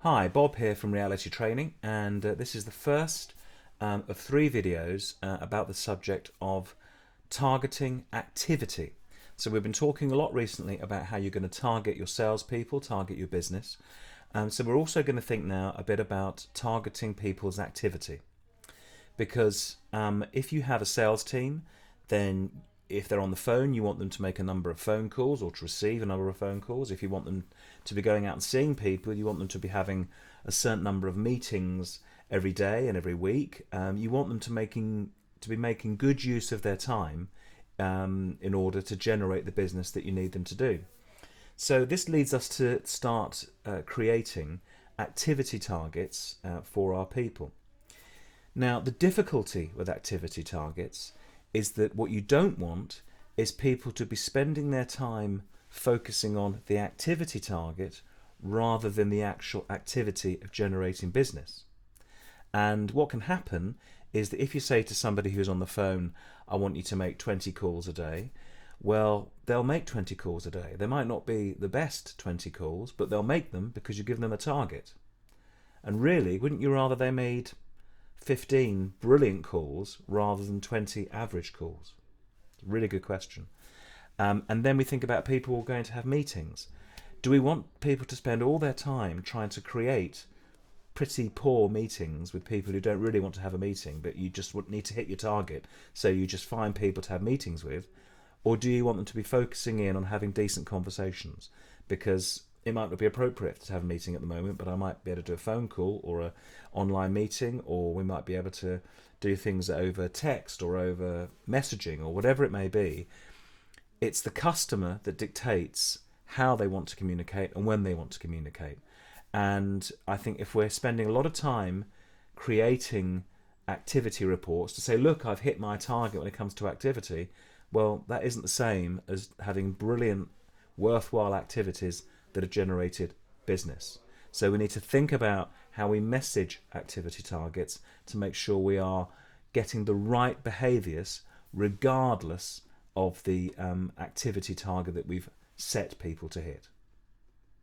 Hi, Bob here from Reality Training, and this is the first of three videos about the subject of targeting activity. So we've been talking a lot recently about how you're going to target your salespeople, target your business. So we're also going to think now a bit about targeting people's activity. Because if you have a sales team, then if they're on the phone, you want them to make a number of phone calls or to receive a number of phone calls. If you want them to be going out and seeing people, you want them to be having a certain number of meetings every day and every week. You want them to be making good use of their time in order to generate the business that you need them to do. So this leads us to start creating activity targets for our people. Now, the difficulty with activity targets is that what you don't want is people to be spending their time focusing on the activity target rather than the actual activity of generating business. And what can happen is that if you say to somebody who's on the phone, I want you to make 20 calls a day, well, they'll make 20 calls a day. They might not be the best 20 calls, but they'll make them because you give them a target. And really, wouldn't you rather they made 15 brilliant calls rather than 20 average calls? Really good question. And then we think about people going to have meetings. Do we want people to spend all their time trying to create pretty poor meetings with people who don't really want to have a meeting, but you just need to hit your target, so you just find people to have meetings with? Or do you want them to be focusing in on having decent conversations? Because it might not be appropriate to have a meeting at the moment, but I might be able to do a phone call or an online meeting, or we might be able to do things over text or over messaging or whatever it may be. It's the customer that dictates how they want to communicate and when they want to communicate. And I think if we're spending a lot of time creating activity reports to say, look, I've hit my target when it comes to activity, well, that isn't the same as having brilliant, worthwhile activities that have generated business. So we need to think about how we message activity targets to make sure we are getting the right behaviours regardless of the activity target that we've set people to hit.